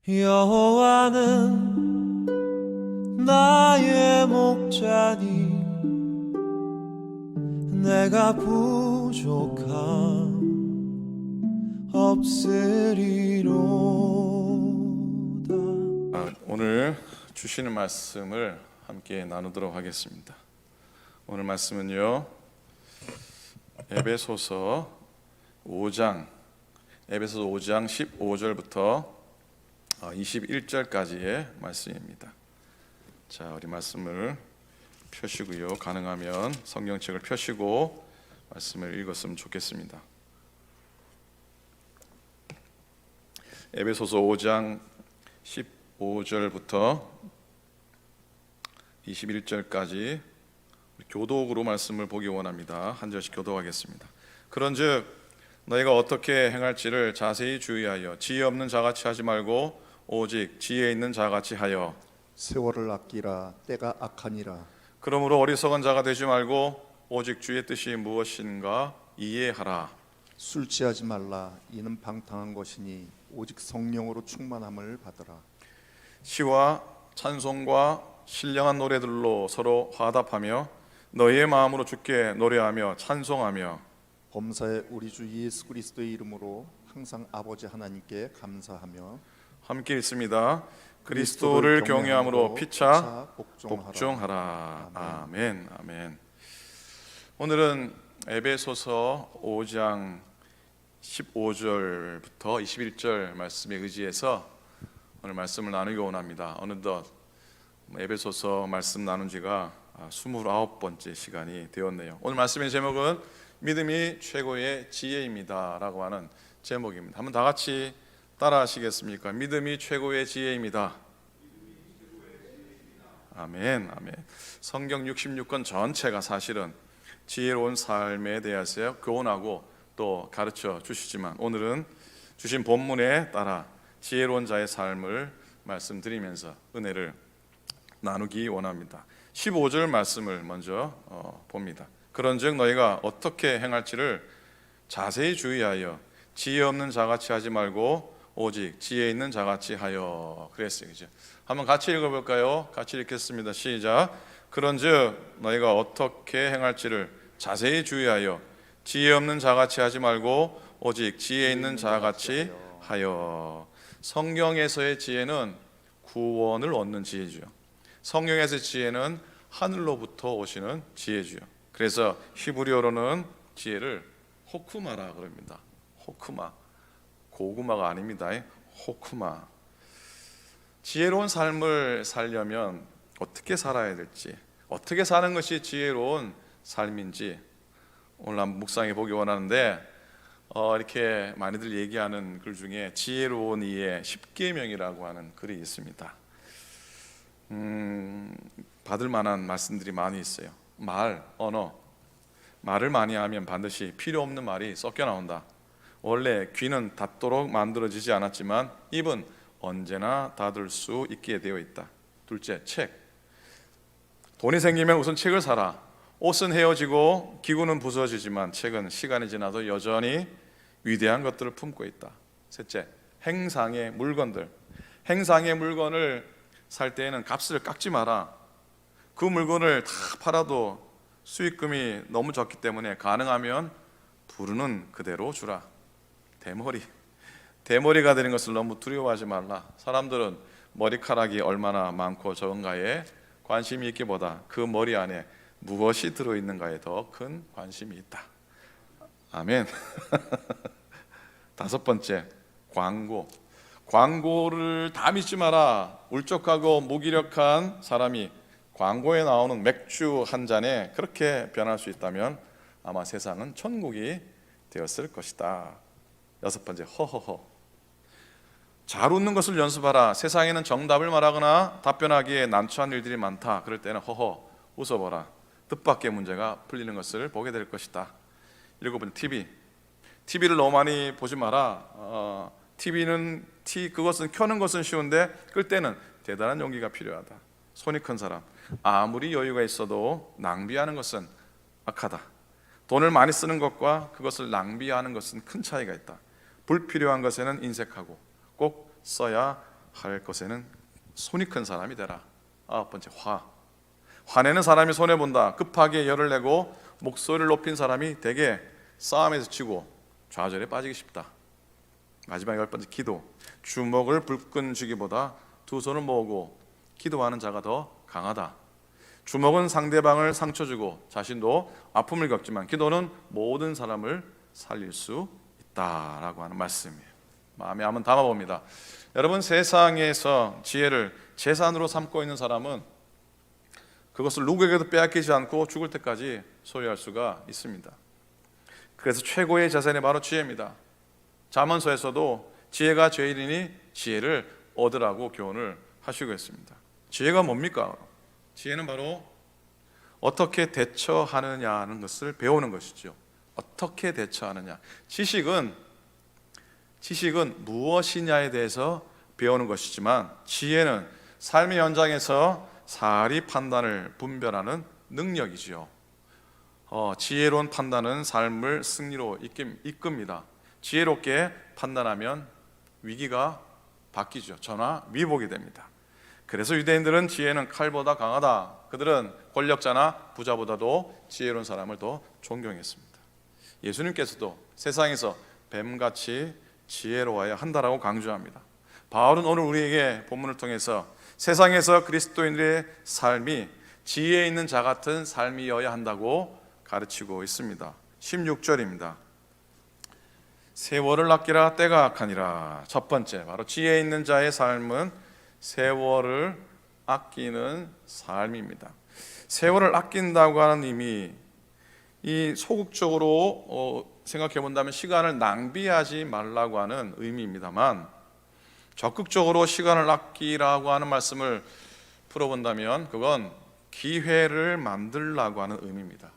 여호와는 나의 목자니 내가 부족함 없으리로다. 오늘 주시는 말씀을 함께 나누도록 하겠습니다. 오늘 말씀은요, 에베소서 5장 15절부터 21절까지의 말씀입니다. 자, 우리 말씀을 펴시고요, 가능하면 성경책을 펴시고 말씀을 읽었으면 좋겠습니다. 에베소서 5장 15절부터 21절까지 교독으로 말씀을 보기 원합니다. 한 절씩 교독하겠습니다. 그런즉 너희가 어떻게 행할지를 자세히 주의하여 지혜 없는 자같이 하지 말고 오직 지혜 있는 자같이 하여 세월을 아끼라. 때가 악하니라. 그러므로 어리석은 자가 되지 말고 오직 주의 뜻이 무엇인가 이해하라. 술 취하지 말라. 이는 방탕한 것이니 오직 성령으로 충만함을 받으라. 시와 찬송과 신령한 노래들로 서로 화답하며 너희의 마음으로 주께 노래하며 찬송하며 범사에 우리 주 예수 그리스도의 이름으로 항상 아버지 하나님께 감사하며 함께 읽습니다. 그리스도를 경외함으로 피차 복종하라. 아멘. 아멘. 오늘은 에베소서 5장 15절부터 21절 말씀에 의지해서 오늘 말씀을 나누기 원합니다. 어느덧 에베소서 말씀 나눈 지가 29번째 시간이 되었네요. 오늘 말씀의 제목은 믿음이 최고의 지혜입니다 라고 하는 제목입니다. 한번 다 같이 따라 하시겠습니까? 믿음이 최고의 지혜입니다. 아멘. 아멘. 성경 66권 전체가 사실은 지혜로운 삶에 대해서 교훈하고 또 가르쳐 주시지만 오늘은 주신 본문에 따라 지혜로운 자의 삶을 말씀드리면서 은혜를 나누기 원합니다. 15절 말씀을 먼저 봅니다. 그런즉 너희가 어떻게 행할지를 자세히 주의하여 지혜 없는 자같이 하지 말고 오직 지혜 있는 자같이 하여 그랬어요. 그죠? 한번 같이 읽어볼까요? 같이 읽겠습니다. 시작. 그런즉 너희가 어떻게 행할지를 자세히 주의하여 지혜 없는 자같이 하지 말고 오직 지혜 있는 자같이 하여. 성경에서의 지혜는 구원을 얻는 지혜죠. 성경에서의 지혜는 하늘로부터 오시는 지혜죠. 그래서 히브리어로는 지혜를 호쿠마라 그럽니다. 호쿠마, 고구마가 아닙니다. 호쿠마. 지혜로운 삶을 살려면 어떻게 살아야 될지, 어떻게 사는 것이 지혜로운 삶인지 오늘 한번 묵상해 보기 원하는데 이렇게 많이들 얘기하는 글 중에 지혜로운 이의 10계명이라고 하는 글이 있습니다. 받을 만한 말씀들이 많이 있어요. 언어. 말을 많이 하면 반드시 필요 없는 말이 섞여 나온다. 원래 귀는 닫도록 만들어지지 않았지만 입은 언제나 닫을 수 있게 되어 있다. 둘째, 책. 돈이 생기면 우선 책을 사라. 옷은 헤어지고 기구는 부서지지만 책은 시간이 지나도 여전히 위대한 것들을 품고 있다. 셋째, 행상의 물건들. 행상의 물건을 살 때에는 값을 깎지 마라. 그 물건을 다 팔아도 수익금이 너무 적기 때문에 가능하면 부르는 그대로 주라. 대머리가 되는 것을 너무 두려워하지 말라. 사람들은 머리카락이 얼마나 많고 적은가에 관심이 있기보다 그 머리 안에 무엇이 들어있는가에 더 큰 관심이 있다. 아멘. 다섯 번째, 광고를 다 믿지 마라. 울적하고 무기력한 사람이 광고에 나오는 맥주 한 잔에 그렇게 변할 수 있다면 아마 세상은 천국이 되었을 것이다. 여섯 번째, 허허허. 잘 웃는 것을 연습하라. 세상에는 정답을 말하거나 답변하기에 난처한 일들이 많다. 그럴 때는 허허 웃어보라. 뜻밖의 문제가 풀리는 것을 보게 될 것이다. 일곱 번째, TV를 너무 많이 보지 마라. 그것은 켜는 것은 쉬운데 끌 때는 대단한 용기가 필요하다. 손이 큰 사람, 아무리 여유가 있어도 낭비하는 것은 악하다. 돈을 많이 쓰는 것과 그것을 낭비하는 것은 큰 차이가 있다. 불필요한 것에는 인색하고 꼭 써야 할 것에는 손이 큰 사람이 되라. 9번째, 화내는 사람이 손해본다. 급하게 열을 내고 목소리를 높인 사람이 대개 싸움에서 지고 좌절에 빠지기 쉽다. 마지막 10번째, 기도. 주먹을 불끈 쥐기보다 두 손을 모으고 기도하는 자가 더 강하다. 주먹은 상대방을 상처 주고 자신도 아픔을 겪지만 기도는 모든 사람을 살릴 수 있다라고 하는 말씀이에요. 마음에 한번 담아봅니다. 여러분, 세상에서 지혜를 재산으로 삼고 있는 사람은 그것을 누구에게도 빼앗기지 않고 죽을 때까지 소유할 수가 있습니다. 그래서 최고의 자산이 바로 지혜입니다. 잠언서에서도 지혜가 죄인이니 지혜를 얻으라고 교훈을 하시고 있습니다. 지혜가 뭡니까? 지혜는 바로 어떻게 대처하느냐는 것을 배우는 것이죠. 어떻게 대처하느냐. 지식은 무엇이냐에 대해서 배우는 것이지만 지혜는 삶의 현장에서 사리 판단을 분별하는 능력이지요. 지혜로운 판단은 삶을 승리로 이끕니다. 지혜롭게 판단하면 위기가 바뀌죠. 전화 위복이 됩니다. 그래서 유대인들은 지혜는 칼보다 강하다. 그들은 권력자나 부자보다도 지혜로운 사람을 더 존경했습니다. 예수님께서도 세상에서 뱀같이 지혜로워야 한다라고 강조합니다. 바울은 오늘 우리에게 본문을 통해서 세상에서 그리스도인들의 삶이 지혜 있는 자 같은 삶이어야 한다고 가르치고 있습니다. 16절입니다. 세월을 아끼라 때가 악하니라. 첫 번째, 바로 지혜 있는 자의 삶은 세월을 아끼는 삶입니다. 세월을 아낀다고 하는 의미, 이 소극적으로 생각해 본다면 시간을 낭비하지 말라고 하는 의미입니다만, 적극적으로 시간을 아끼라고 하는 말씀을 풀어본다면 그건 기회를 만들라고 하는 의미입니다.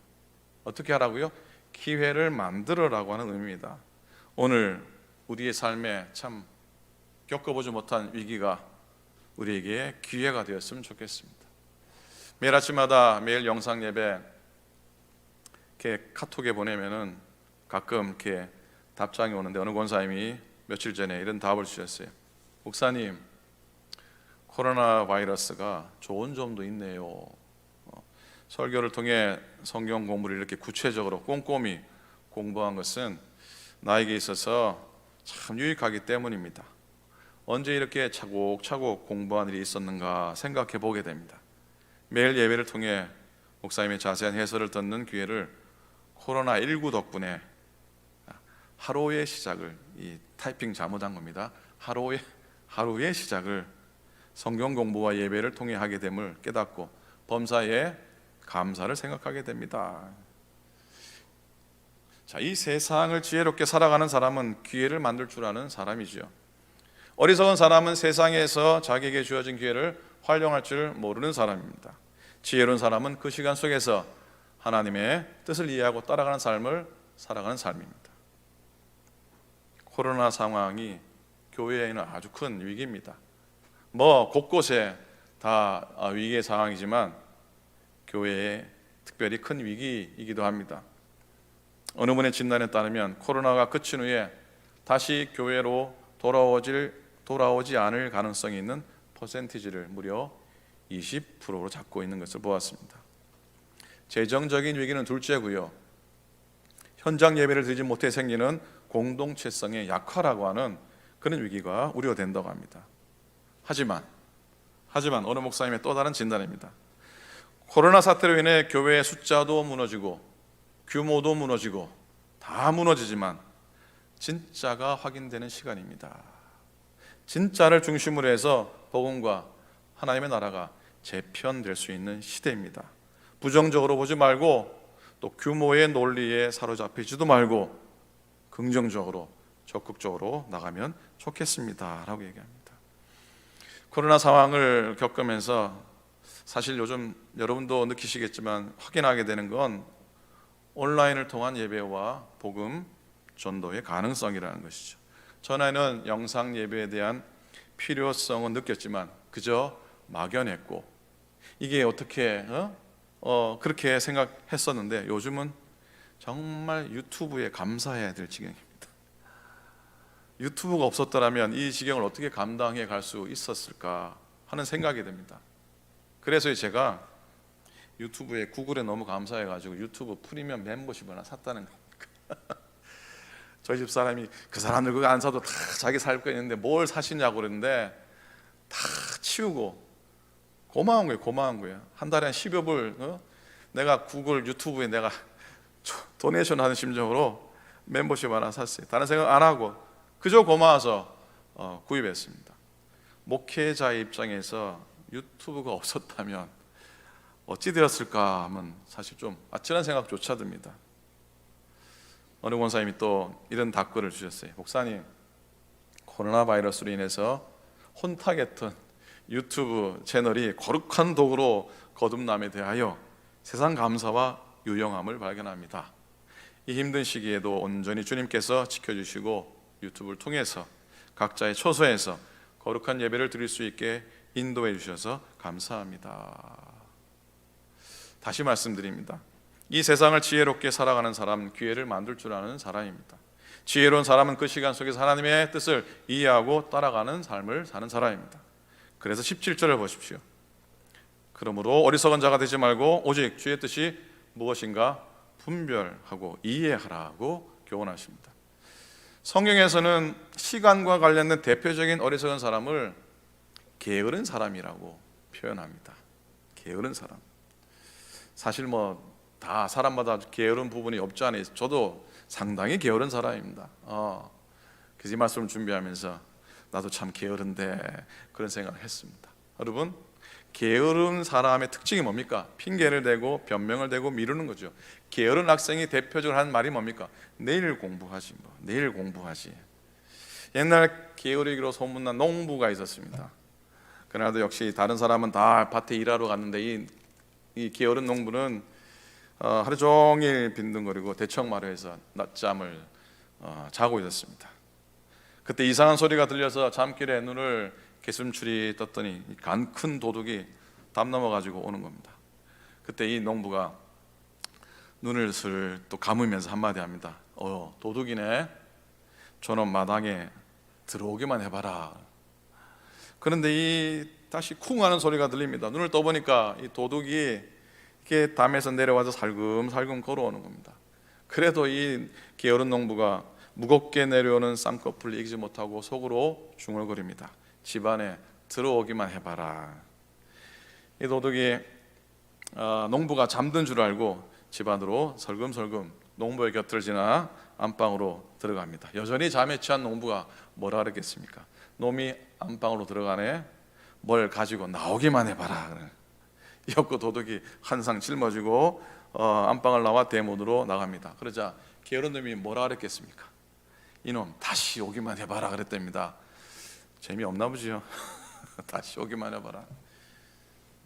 어떻게 하라고요? 기회를 만들어라고 하는 의미입니다. 오늘 우리의 삶에 참 겪어보지 못한 위기가 우리에게 기회가 되었으면 좋겠습니다. 매일 아침마다 매일 영상 예배 이렇게 카톡에 보내면은 가끔 이렇게 답장이 오는데 어느 권사님이 며칠 전에 이런 답을 주셨어요. 목사님, 코로나 바이러스가 좋은 점도 있네요. 설교를 통해 성경 공부를 이렇게 구체적으로 꼼꼼히 공부한 것은 나에게 있어서 참 유익하기 때문입니다. 언제 이렇게 차곡차곡 공부한 일이 있었는가 생각해 보게 됩니다. 매일 예배를 통해 목사님의 자세한 해설을 듣는 기회를 코로나19 덕분에 하루의 시작을, 이 타이핑 잘못한 겁니다. 하루의 시작을 성경 공부와 예배를 통해 하게 됨을 깨닫고 범사에 감사를 생각하게 됩니다. 자, 이 세상을 지혜롭게 살아가는 사람은 기회를 만들 줄 아는 사람이지요. 어리석은 사람은 세상에서 자기에게 주어진 기회를 활용할 줄 모르는 사람입니다. 지혜로운 사람은 그 시간 속에서 하나님의 뜻을 이해하고 따라가는 삶을 살아가는 삶입니다. 코로나 상황이 교회에는 아주 큰 위기입니다. 곳곳에 다 위기의 상황이지만 교회에 특별히 큰 위기이기도 합니다. 어느 분의 진단에 따르면 코로나가 그친 후에 다시 교회로 돌아오지 않을 가능성이 있는 퍼센티지를 무려 20%로 잡고 있는 것을 보았습니다. 재정적인 위기는 둘째고요. 현장 예배를 드리지 못해 생기는 공동체성의 약화라고 하는 그런 위기가 우려된다고 합니다. 하지만 어느 목사님의 또 다른 진단입니다. 코로나 사태로 인해 교회의 숫자도 무너지고 규모도 무너지고 다 무너지지만 진짜가 확인되는 시간입니다. 진짜를 중심으로 해서 복음과 하나님의 나라가 재편될 수 있는 시대입니다. 부정적으로 보지 말고 또 규모의 논리에 사로잡히지도 말고 긍정적으로 적극적으로 나가면 좋겠습니다 라고 얘기합니다. 코로나 상황을 겪으면서 사실 요즘 여러분도 느끼시겠지만 확인하게 되는 건 온라인을 통한 예배와 복음 전도의 가능성이라는 것이죠. 전에는 영상 예배에 대한 필요성은 느꼈지만 그저 막연했고 이게 어떻게 그렇게 생각했었는데 요즘은 정말 유튜브에 감사해야 될 지경입니다. 유튜브가 없었더라면 이 지경을 어떻게 감당해 갈 수 있었을까 하는 생각이 듭니다. 그래서 제가 유튜브에 구글에 너무 감사해가지고 유튜브 프리미엄 멤버십 하나 샀다는 겁니다. 저희 집 사람이 그 사람들 그거 안 사도 다 자기 살 거 있는데 뭘 사시냐고 그러는데 다 치우고 고마운 거예요. 한 달에 한 10여 불 내가 구글 유튜브에 내가 도네이션 하는 심정으로 멤버십 하나 샀어요. 다른 생각 안 하고 그저 고마워서 구입했습니다. 목회자의 입장에서 유튜브가 없었다면 어찌 되었을까 하면 사실 좀 아찔한 생각조차 듭니다. 어느 권사님이 또 이런 답글을 주셨어요. 목사님, 코로나 바이러스로 인해서 혼탁했던 유튜브 채널이 거룩한 도구로 거듭남에 대하여 세상 감사와 유용함을 발견합니다. 이 힘든 시기에도 온전히 주님께서 지켜주시고 유튜브를 통해서 각자의 처소에서 거룩한 예배를 드릴 수 있게 인도해 주셔서 감사합니다. 다시 말씀드립니다. 이 세상을 지혜롭게 살아가는 사람은 기회를 만들 줄 아는 사람입니다. 지혜로운 사람은 그 시간 속에서 하나님의 뜻을 이해하고 따라가는 삶을 사는 사람입니다. 그래서 17절을 보십시오. 그러므로 어리석은 자가 되지 말고 오직 주의 뜻이 무엇인가 분별하고 이해하라고 교훈하십니다. 성경에서는 시간과 관련된 대표적인 어리석은 사람을 게으른 사람이라고 표현합니다. 게으른 사람. 사실 다 사람마다 게으른 부분이 없지 않아요. 저도 상당히 게으른 사람입니다. 그래서 이 말씀을 준비하면서 나도 참 게으른데 그런 생각을 했습니다. 여러분, 게으른 사람의 특징이 뭡니까? 핑계를 대고 변명을 대고 미루는 거죠. 게으른 학생이 대표적으로 하는 말이 뭡니까? 내일 공부하지 내일 공부하지. 옛날 게으르기로 소문난 농부가 있었습니다. 그날도 역시 다른 사람은 다 밭에 일하러 갔는데 이 게으른 농부는 하루 종일 빈둥거리고 대청마루에서 낮잠을 자고 있었습니다. 그때 이상한 소리가 들려서 잠길에 눈을 개슴츠리 떴더니 큰 도둑이 담 넘어가지고 오는 겁니다. 그때 이 농부가 눈을 슬 또 감으면서 한마디 합니다. 도둑이네. 저놈 마당에 들어오기만 해봐라. 그런데 다시 쿵 하는 소리가 들립니다. 눈을 떠보니까 이 도둑이 이렇게 담에서 내려와서 살금살금 걸어오는 겁니다. 그래도 이 게으른 농부가 무겁게 내려오는 쌍꺼풀을 이기지 못하고 속으로 중얼거립니다. 집안에 들어오기만 해봐라. 이 도둑이 농부가 잠든 줄 알고 집안으로 설금설금 농부의 곁을 지나 안방으로 들어갑니다. 여전히 잠에 취한 농부가 뭐라 그랬겠습니까? 놈이 안방으로 들어가네. 뭘 가지고 나오기만 해봐라. 이었고 도둑이 한상 짊어지고 안방을 나와 대문으로 나갑니다. 그러자 게으른 놈이 뭐라 그랬겠습니까? 이놈 다시 오기만 해봐라 그랬답니다. 재미없나 보지요. 다시 오기만 해봐라.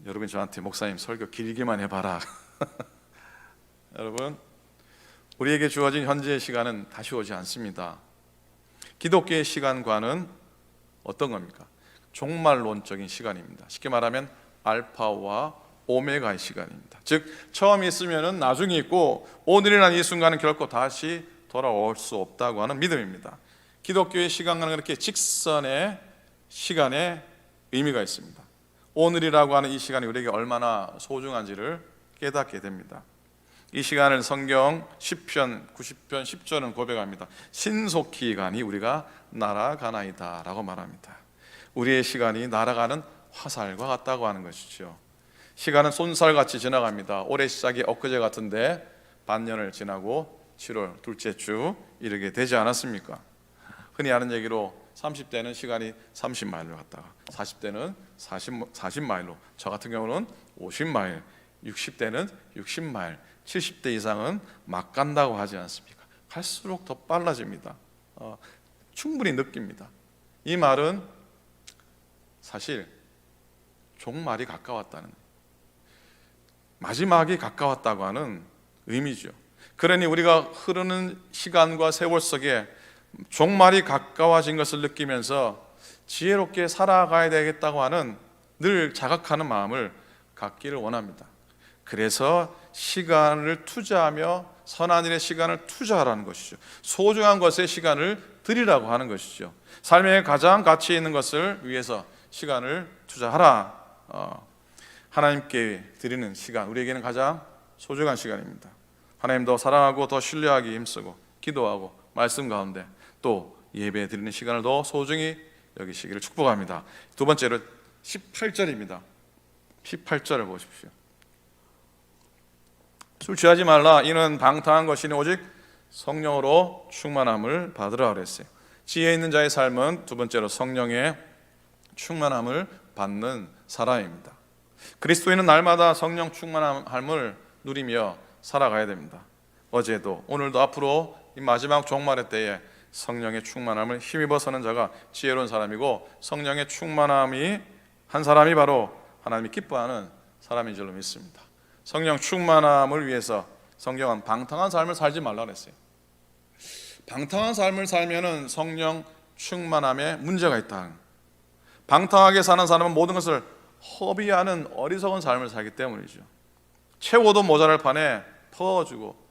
여러분 저한테 목사님 설교 길기만 해봐라. 여러분, 우리에게 주어진 현재의 시간은 다시 오지 않습니다. 기독교의 시간과는 어떤 겁니까? 종말론적인 시간입니다. 쉽게 말하면 알파와 오메가의 시간입니다. 즉 처음이 있으면 나중에 있고 오늘이라는 이 순간은 결코 다시 돌아올 수 없다고 하는 믿음입니다. 기독교의 시간과는 그렇게 직선의 시간에 의미가 있습니다. 오늘이라고 하는 이 시간이 우리에게 얼마나 소중한지를 깨닫게 됩니다. 이 시간을 성경 10편 90편 10절은 고백합니다. 신속히 가니 우리가 날아가나이다 라고 말합니다. 우리의 시간이 날아가는 화살과 같다고 하는 것이죠. 시간은 쏜살같이 지나갑니다. 올해 시작이 엊그제 같은데 반년을 지나고 7월 둘째 주 이르게 되지 않았습니까? 흔히 하는 얘기로 30대는 시간이 30마일로 갔다가 40대는 40마일로, 저 같은 경우는 50마일, 60대는 60마일, 70대 이상은 막 간다고 하지 않습니까? 갈수록 더 빨라집니다. 충분히 느낍니다. 이 말은 사실 종말이 가까웠다는, 마지막이 가까웠다고 하는 의미죠. 그러니 우리가 흐르는 시간과 세월 속에 종말이 가까워진 것을 느끼면서 지혜롭게 살아가야 되겠다고 하는 늘 자각하는 마음을 갖기를 원합니다. 그래서 시간을 투자하며 선한 일에 시간을 투자하라는 것이죠. 소중한 것에 시간을 드리라고 하는 것이죠. 삶의 가장 가치 있는 것을 위해서 시간을 투자하라. 하나님께 드리는 시간, 우리에게는 가장 소중한 시간입니다. 하나님 더 사랑하고 더 신뢰하기 힘쓰고 기도하고 말씀 가운데 또 예배 드리는 시간을 더 소중히 여기시기를 축복합니다. 두 번째로 18절입니다. 18절을 보십시오. 술 취하지 말라. 이는 방탕한 것이니 오직 성령으로 충만함을 받으라 그랬어요. 지혜 있는 자의 삶은 두 번째로 성령의 충만함을 받는 사람입니다. 그리스도인은 날마다 성령 충만함을 누리며 살아가야 됩니다. 어제도 오늘도 앞으로 이 마지막 종말의 때에 성령의 충만함을 힘입어 서는 자가 지혜로운 사람이고, 성령의 충만함이 한 사람이 바로 하나님이 기뻐하는 사람인 줄로 믿습니다. 성령 충만함을 위해서 성경은 방탕한 삶을 살지 말라 그랬어요. 방탕한 삶을 살면은 성령 충만함에 문제가 있다. 방탕하게 사는 사람은 모든 것을 허비하는 어리석은 삶을 살기 때문이죠. 채워도 모자랄 판에 퍼주고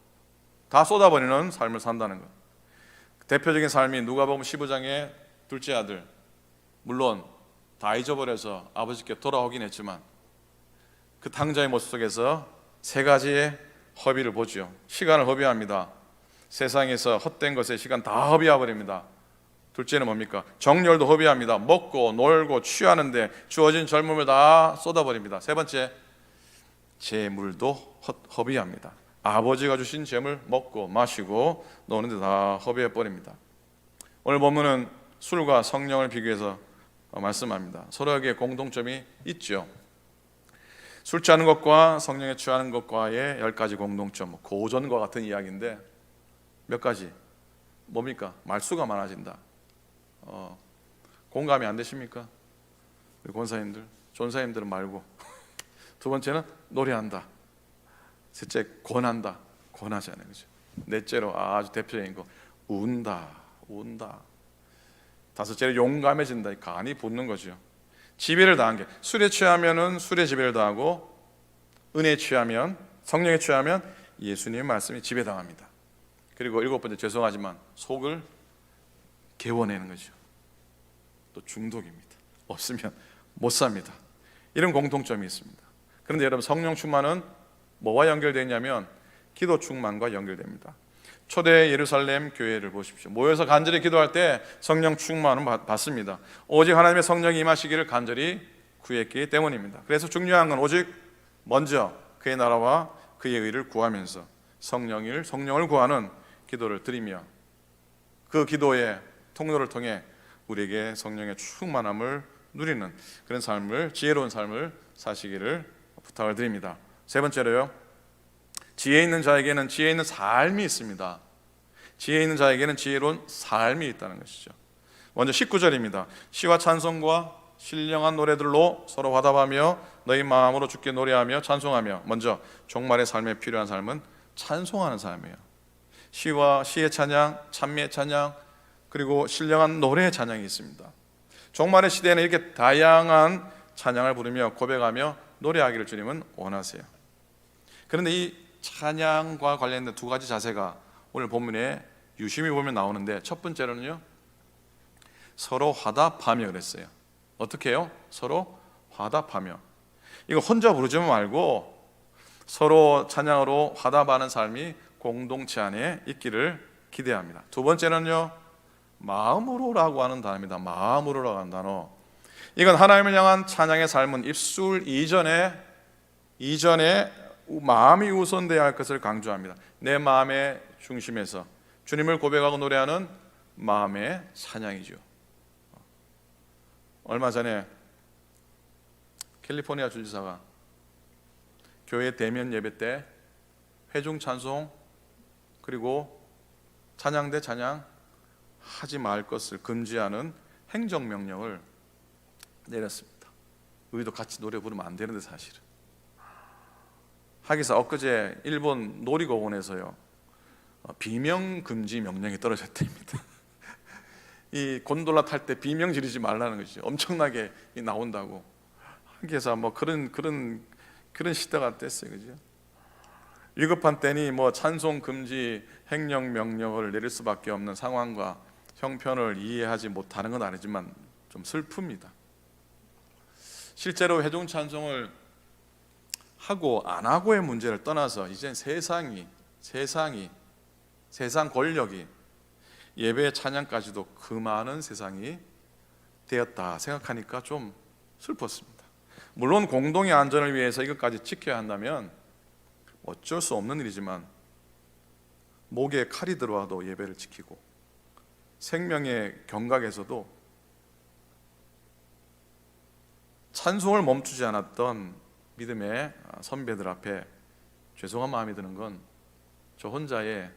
다 쏟아버리는 삶을 산다는 것. 대표적인 삶이 누가복음 15장의 둘째 아들, 물론 다 잊어버려서 아버지께 돌아오긴 했지만 그 탕자의 모습 속에서 세 가지의 허비를 보죠. 시간을 허비합니다. 세상에서 헛된 것에 시간 다 허비해버립니다. 둘째는 뭡니까? 정열도 허비합니다. 먹고 놀고 취하는데 주어진 젊음을 다 쏟아버립니다. 세 번째, 재물도 허비합니다. 아버지가 주신 재물 먹고 마시고 노는데 다 허비해버립니다. 오늘 본문은 술과 성령을 비교해서 말씀합니다. 서로에게 공동점이 있죠. 술 취하는 것과 성령에 취하는 것과의 10가지 공동점, 고전과 같은 이야기인데 몇 가지 뭡니까? 말수가 많아진다. 공감이 안 되십니까? 우리 권사님들, 전사님들은 말고 두 번째는 노래한다. 셋째 권한다. 권하잖아요, 그죠? 넷째로 아주 대표적인 거 운다. 다섯째로 용감해진다. 간이 붙는 거죠. 지배를 당한 게, 술에 취하면은 술에 지배를 당하고, 은혜에 취하면, 성령에 취하면 예수님의 말씀이 지배당합니다. 그리고 일곱 번째, 죄송하지만 속을 개워내는 거죠. 또 중독입니다. 없으면 못 삽니다. 이런 공통점이 있습니다. 그런데 여러분, 성령 충만은 뭐와 연결되냐면 기도 충만과 연결됩니다. 초대 예루살렘 교회를 보십시오. 모여서 간절히 기도할 때 성령 충만은 받습니다. 오직 하나님의 성령이 임하시기를 간절히 구했기 때문입니다. 그래서 중요한 건 오직 먼저 그의 나라와 그의 의를 구하면서 성령을 구하는 기도를 드리며 그 기도의 통로를 통해 우리에게 성령의 충만함을 누리는 그런 삶을, 지혜로운 삶을 사시기를 부탁을 드립니다. 세 번째로요, 지혜 있는 자에게는 지혜 있는 삶이 있습니다. 지혜 있는 자에게는 지혜로운 삶이 있다는 것이죠. 먼저 19절입니다. 시와 찬송과 신령한 노래들로 서로 화답하며 너희 마음으로 주께 노래하며 찬송하며. 먼저 종말의 삶에 필요한 삶은 찬송하는 삶이에요. 시의 찬양, 찬미의 찬양, 그리고 신령한 노래의 찬양이 있습니다. 종말의 시대에는 이렇게 다양한 찬양을 부르며 고백하며 노래하기를 주님은 원하세요. 그런데 이 찬양과 관련된 두 가지 자세가 오늘 본문에 유심히 보면 나오는데, 첫 번째로는요, 서로 화답하며 그랬어요. 어떻게 해요? 서로 화답하며. 이거 혼자 부르지 말고 서로 찬양으로 화답하는 삶이 공동체 안에 있기를 기대합니다. 두 번째는요, 마음으로라고 하는 단어입니다. 마음으로라고 하는 단어. 이건 하나님을 향한 찬양의 삶은 입술 이전에 마음이 우선되어야 할 것을 강조합니다. 내 마음의 중심에서 주님을 고백하고 노래하는 마음의 찬양이죠. 얼마 전에 캘리포니아 주지사가 교회 대면 예배 때 회중 찬송 그리고 찬양 대 찬양 하지 말 것을 금지하는 행정명령을 내렸습니다. 우리도 같이 노래 부르면 안 되는데 사실은. 하기사 엊그제 일본 놀이공원에서요, 비명 금지 명령이 떨어졌답니다. 이 곤돌라 탈 때 비명 지르지 말라는 것이 엄청나게 나온다고. 하기사 뭐 그런 시대가 됐어요, 그죠? 위급한 때니 뭐 찬송 금지 행령 명령을 내릴 수밖에 없는 상황과 형편을 이해하지 못하는 건 아니지만 좀 슬픕니다. 실제로 회중 찬송을 하고 안 하고의 문제를 떠나서 이젠 세상 권력이 예배 찬양까지도 그 많은 세상이 되었다 생각하니까 좀 슬펐습니다. 물론 공동의 안전을 위해서 이것까지 지켜야 한다면 어쩔 수 없는 일이지만 목에 칼이 들어와도 예배를 지키고 생명의 경각에서도 찬송을 멈추지 않았던 믿음의 선배들 앞에 죄송한 마음이 드는 건 저 혼자의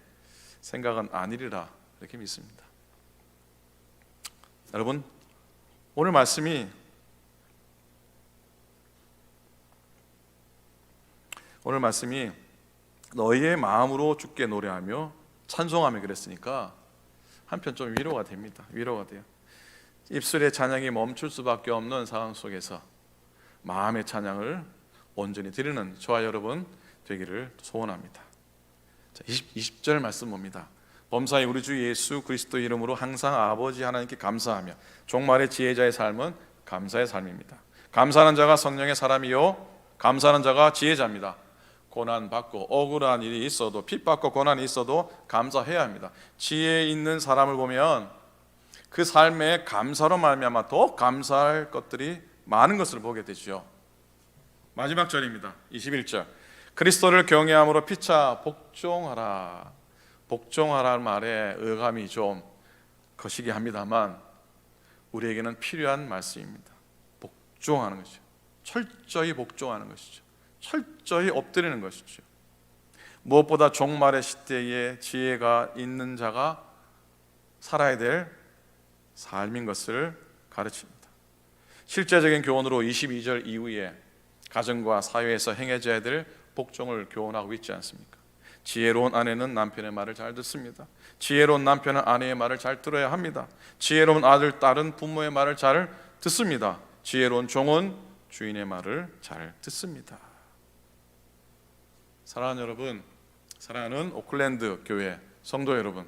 생각은 아니리라 이렇게 믿습니다. 여러분, 오늘 말씀이 너희의 마음으로 주께 노래하며 찬송하며 그랬으니까 한편 좀 위로가 됩니다. 위로가 돼요. 입술의 찬양이 멈출 수밖에 없는 상황 속에서 마음의 찬양을 온전히 드리는 저와 여러분 되기를 소원합니다. 자, 20절 말씀 봅니다. 범사의 우리 주 예수 그리스도 이름으로 항상 아버지 하나님께 감사하며 종말의 지혜자의 삶은 감사의 삶입니다. 감사하는 자가 성령의 사람이요 감사하는 자가 지혜자입니다. 고난받고 억울한 일이 있어도 핍받고 고난이 있어도 감사해야 합니다. 지혜 있는 사람을 보면 그 삶에 감사로 말미암아 더 감사할 것들이 많은 것을 보게 되죠. 마지막 절입니다. 21절. 그리스도를 경외함으로 피차 복종하라. 복종하라는 말에 의감이 좀 거시기 합니다만 우리에게는 필요한 말씀입니다. 복종하는 것이죠. 철저히 복종하는 것이죠. 철저히 엎드리는 것이죠. 무엇보다 종말의 시대에 지혜가 있는 자가 살아야 될 삶인 것을 가르칩니다. 실제적인 교훈으로 22절 이후에 가정과 사회에서 행해져야 될 복종을 교훈하고 있지 않습니까? 지혜로운 아내는 남편의 말을 잘 듣습니다. 지혜로운 남편은 아내의 말을 잘 들어야 합니다. 지혜로운 아들, 딸은 부모의 말을 잘 듣습니다. 지혜로운 종은 주인의 말을 잘 듣습니다. 사랑하는 여러분, 사랑하는 오클랜드 교회 성도 여러분,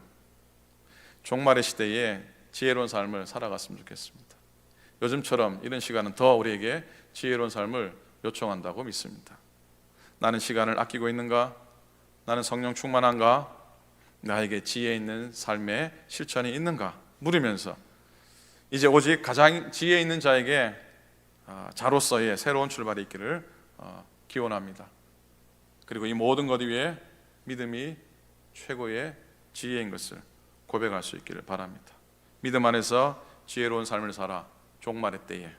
종말의 시대에 지혜로운 삶을 살아갔으면 좋겠습니다. 요즘처럼 이런 시간은 더 우리에게 지혜로운 삶을 요청한다고 믿습니다. 나는 시간을 아끼고 있는가? 나는 성령 충만한가? 나에게 지혜 있는 삶의 실천이 있는가? 물으면서 이제 오직 가장 지혜 있는 자에게 자로서의 새로운 출발이 있기를 기원합니다. 그리고 이 모든 것 위에 믿음이 최고의 지혜인 것을 고백할 수 있기를 바랍니다. 믿음 안에서 지혜로운 삶을 살아 종말의 때에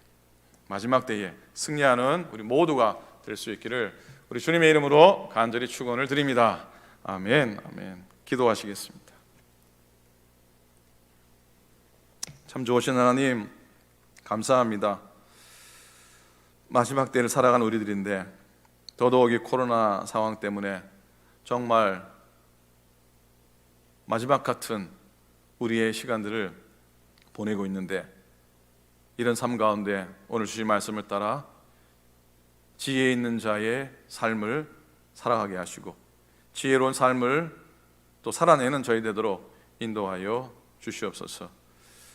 마지막 때에 승리하는 우리 모두가 될 수 있기를 우리 주님의 이름으로 간절히 축원을 드립니다. 아멘. 아멘. 기도하시겠습니다. 참 좋으신 하나님 감사합니다. 마지막 때를 살아가는 우리들인데 더더욱이 코로나 상황 때문에 정말 마지막 같은 우리의 시간들을 보내고 있는데 이런 삶 가운데 오늘 주신 말씀을 따라 지혜 있는 자의 삶을 살아가게 하시고 지혜로운 삶을 또 살아내는 저희 되도록 인도하여 주시옵소서.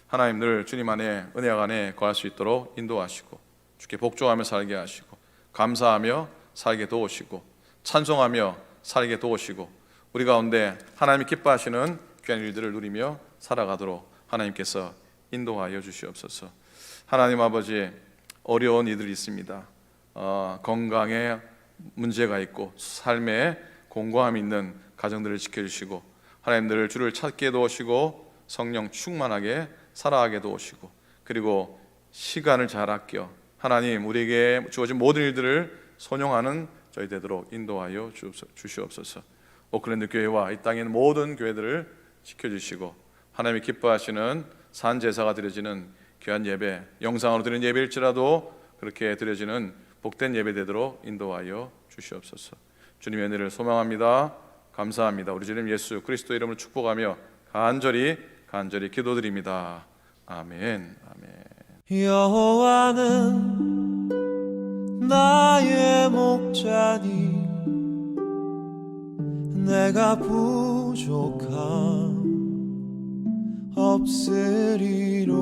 하나님 늘 주님 안에 은혜와 안에 거할 수 있도록 인도하시고 주께 복종하며 살게 하시고 감사하며 살게 도우시고 찬송하며 살게 도우시고 우리 가운데 하나님이 기뻐하시는 귀한 일들을 누리며 살아가도록 하나님께서 인도하여 주시옵소서. 하나님 아버지 어려운 이들이 있습니다. 건강에 문제가 있고 삶에 공고함이 있는 가정들을 지켜주시고 하나님들 주를 찾게 도우시고 성령 충만하게 살아가게 도우시고 그리고 시간을 잘 아껴 하나님 우리에게 주어진 모든 일들을 선용하는 저희 되도록 인도하여 주시옵소서. 오클랜드 교회와 이 땅에 있는 모든 교회들을 지켜주시고 하나님이 기뻐하시는 산제사가 드려지는 귀한 예배, 영상으로 드리는 예배일지라도 그렇게 드려지는 복된 예배 되도록 인도하여 주시옵소서. 주님의 은혜를 소망합니다. 감사합니다. 우리 주님 예수 그리스도 이름으로 축복하며 간절히 기도드립니다. 아멘. 아멘. 여호와는 나의 목자니 내가 부족함 없으리로